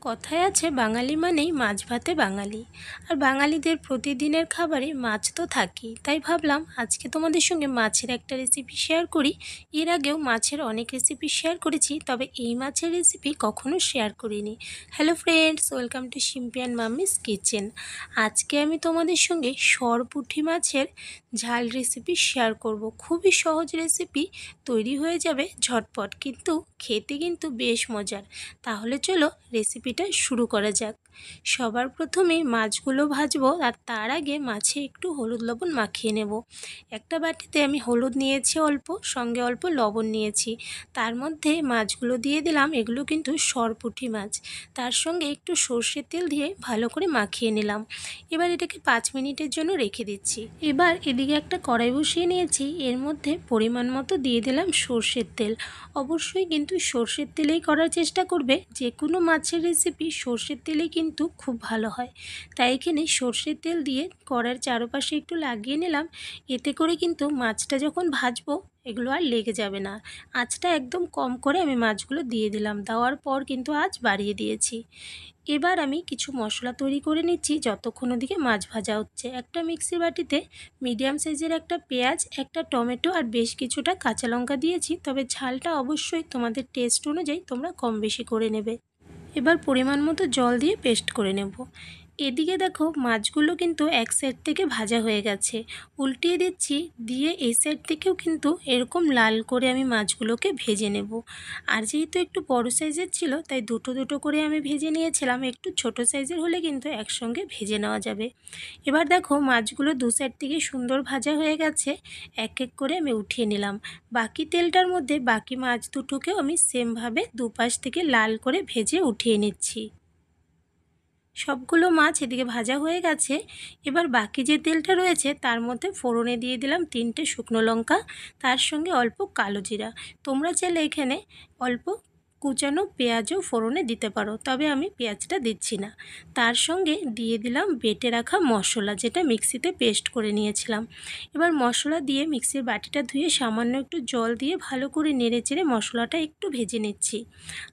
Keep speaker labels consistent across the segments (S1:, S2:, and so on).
S1: কথায় আছে বাঙালি মানেই মাছ ভাতে বাঙালি। আর বাঙালিদের প্রতিদিনের খাবারে মাছ তো থাকেই, তাই ভাবলাম আজকে তোমাদের সঙ্গে মাছের একটা রেসিপি শেয়ার করি। এর আগেও মাছের অনেক রেসিপি শেয়ার করেছি, তবে এই মাছের রেসিপি কখনো শেয়ার করিনি। Hello friends, welcome to Shimpi and mummy's kitchen. আজকে আমি তোমাদের সঙ্গে সরপুঁটি মাছের ঝাল রেসিপি শেয়ার করব। খুবই সহজ রেসিপি, তৈরি হয়ে যাবে ঝটপট, কিন্তু খেতে কিন্তু বেশ মজার। তাহলে চলো রেসিপিটা শুরু করা যাক। সবার প্রথমে মাছগুলো ভাজবো, আর তার আগে মাছে একটু হলুদ লবণ মাখিয়ে নেব। একটা বাটিতে আমি হলুদ নিয়েছি অল্প, সঙ্গে অল্প লবণ নিয়েছি। তার মধ্যে মাছগুলো দিয়ে দিলাম। এগুলো কিন্তু সরপুঁটি মাছ। তার সঙ্গে একটু সর্ষের তেল দিয়ে ভালো করে মাখিয়ে নিলাম। এবার এটাকে 5 মিনিটের জন্য রেখে দিচ্ছি। এবার এদিকে একটা কড়াই বসিয়ে নিয়েছি, এর মধ্যে পরিমাণ মতো দিয়ে দিলাম সর্ষের তেল। অবশ্যই কিন্তু সর্ষের তেলেই করার চেষ্টা করবে। যে কোনো মাছের রেসিপি সর্ষের তেলেই কিন্তু খুব ভালো হয়। তাই এখানে সর্ষের তেল দিয়ে কড়াইয়ের চারপাশে একটু লাগিয়ে নিলাম। এতে করে কিন্তু মাছটা যখন ভাজবো এগুলো আর লেগে যাবে না। আঁচটা একদম কম করে আমি মাছগুলো দিয়ে দিলাম। দেওয়ার পর কিন্তু আঁচ বাড়িয়ে দিয়েছি। এবার আমি কিছু মশলা তৈরি করে নিচ্ছি যতক্ষণ ওদিকে মাছ ভাজা হচ্ছে। একটা মিক্সির বাটিতে মিডিয়াম সাইজের একটা পেঁয়াজ, একটা টমেটো আর বেশ কিছুটা কাঁচা লঙ্কা দিয়েছি, তবে ঝালটা অবশ্যই তোমাদের টেস্ট অনুযায়ী তোমরা কম বেশি করে নেবে। এবার পরিমাণ মতো জল দিয়ে পেস্ট করে নেব। এদিকে দেখো মাছগুলো কিন্তু এক সাইড থেকে ভাজা হয়ে গেছে। উল্টিয়ে দিচ্ছি, দিয়ে এই সাইড থেকেও কিন্তু এরকম লাল করে আমি মাছগুলোকে ভেজে নেব। আর যেহেতু একটু বড় সাইজের ছিল, তাই দুটো দুটো করে আমি ভেজে নিয়েছিলাম। একটু ছোট সাইজের হলে কিন্তু একসঙ্গে ভেজে নেওয়া যাবে। এবার দেখো মাছগুলো দু সাইড থেকে সুন্দর ভাজা হয়ে গেছে। এক এক করে আমি উঠিয়ে নিলাম। বাকি তেলটার মধ্যে বাকি মাছ দুটোকেও আমি সেমভাবে দুপাশ থেকে লাল করে ভেজে উঠিয়ে নিচ্ছি। সবগুলো মাছ এদিকে ভাজা হয়ে গেছে। এবার বাকি যে তেলটা রয়েছে তার মধ্যে ফোড়নে দিয়ে দিলাম 3টে শুকনো লঙ্কা, তার সঙ্গে অল্প কালো জিরা। তোমরা চাইলে এখানে অল্প কুচানো পেঁয়াজও ফোড়নে দিতে পারো, তবে আমি পেঁয়াজটা দিচ্ছি না। তার সঙ্গে দিয়ে দিলাম বেটে রাখা মশলা, যেটা মিক্সিতে পেস্ট করে নিয়েছিলাম। এবার মশলা দিয়ে মিক্সির বাটিটা ধুয়ে সামান্য একটু জল দিয়ে ভালো করে নেড়েচেড়ে মশলাটা একটু ভেজে নিচ্ছি।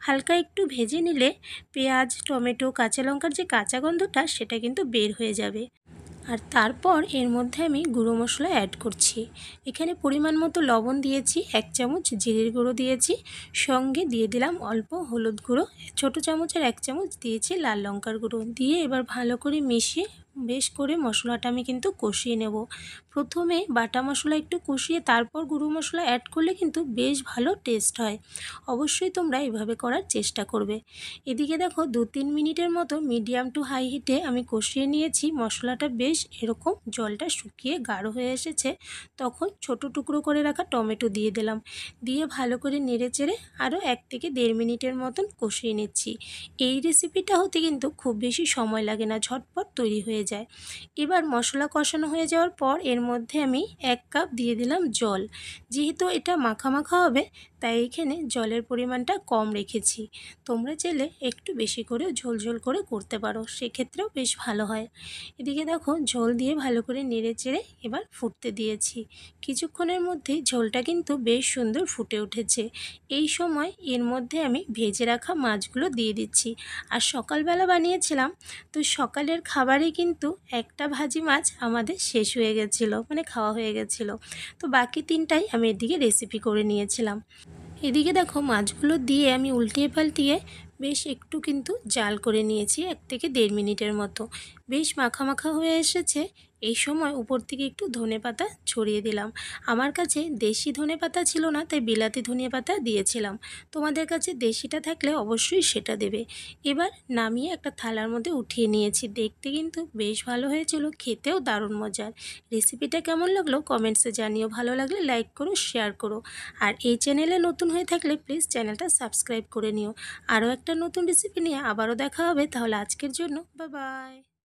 S1: হালকা একটু ভেজে নিলে পেঁয়াজ, টমেটো, কাঁচা লঙ্কার যে কাঁচা গন্ধটা সেটা কিন্তু বের হয়ে যাবে। আর তারপর এর মধ্যে আমি গুঁড়ো মশলা অ্যাড করছি। এখানে পরিমাণ মতো লবণ দিয়েছি, 1 চামচ জিরের গুঁড়ো দিয়েছি, সঙ্গে দিয়ে দিলাম অল্প হলুদ গুঁড়ো, ছোটো চামচের 1 চামচ দিয়েছি লাল লঙ্কার গুঁড়ো। দিয়ে এবার ভালো করে মিশিয়ে বেশ করে মশলাটা আমি কিন্তু কষিয়ে নেব। প্রথমে বাটা মশলা একটু কষিয়ে তারপর গুঁড়ো মশলা অ্যাড করলে কিন্তু বেশ ভালো টেস্ট হয়। অবশ্যই তোমরা এভাবে করার চেষ্টা করবে। এদিকে দেখো 2-3 মিনিটের মতো মিডিয়াম টু হাই হিটে আমি কষিয়ে নিয়েছি। মশলাটা বেশ এরকম জলটা শুকিয়ে গাঢ় হয়ে এসেছে। তখন ছোট টুকরো করে রাখা টমেটো দিয়ে দিলাম। দিয়ে ভালো করে নেড়েচেড়ে আরও 1 থেকে 1.5 মিনিটের মতন কষিয়ে নিচ্ছি। এই রেসিপিটা হতে কিন্তু খুব বেশি সময় লাগে না, ঝটপট তৈরি হয়ে যায়। এবার মশলা কষানো হয়ে যাওয়ার পর এর মধ্যে আমি 1 কাপ দিয়ে দিলাম জল। যেহেতু এটা মাখা মাখা হবে, তাই এখানে জলের পরিমাণটা কম রেখেছি। তোমরা চাইলে একটু বেশি করেও ঝোল ঝোল করে করতে পারো, সেক্ষেত্রেও বেশ ভালো হয়। এদিকে দেখো ঝোল দিয়ে ভালো করে নেড়েচেড়ে এবার ফুটতে দিয়েছি। কিছুক্ষণের মধ্যেই ঝোলটা কিন্তু বেশ সুন্দর ফুটে উঠেছে। এই সময় এর মধ্যে আমি ভেজে রাখা মাছগুলো দিয়ে দিচ্ছি। আর সকালবেলা বানিয়েছিলাম, তো সকালের খাবারে কিন্তু একটা ভাজি মাছ আমাদের শেষ হয়ে গেছিলো, মানে খাওয়া হয়ে গেছিলো। তো বাকি 3টাই আমি এদিকে রেসিপি করে নিয়েছিলাম। এদিকে দেখো মাছগুলো দিয়ে আমি উল্টিয়ে পাল্টিয়ে বেশ একটু কিন্তু জাল করে নিয়েছি, 1 থেকে 1.5 মিনিটের মতো। বেশ মাখা মাখা হয়ে এসেছে। এই সময় উপর থেকে একটু ধনেপাতা ছড়িয়ে দিলাম। আমার কাছে দেশি ধনেপাতা ছিল না, তাই বিলাতি ধনেপাতা দিয়েছিলাম। তোমাদের কাছে দেশিটা থাকলে অবশ্যই সেটা দেবে। এবার নামিয়ে একটা থালার মধ্যে উঠিয়ে নিয়েছি। দেখতে কিন্তু বেশ ভালো হয়েছিল, খেতেও দারুণ মজার। রেসিপিটা কেমন লাগলো কমেন্টসে জানিও। ভালো লাগলে লাইক করো, শেয়ার করো। আর এই চ্যানেলে নতুন হয়ে থাকলে প্লিজ চ্যানেলটা সাবস্ক্রাইব করে নিও। আরও একটা নতুন রেসিপি নিয়ে আবারও দেখা হবে। তাহলে আজকের জন্য বাই বাই।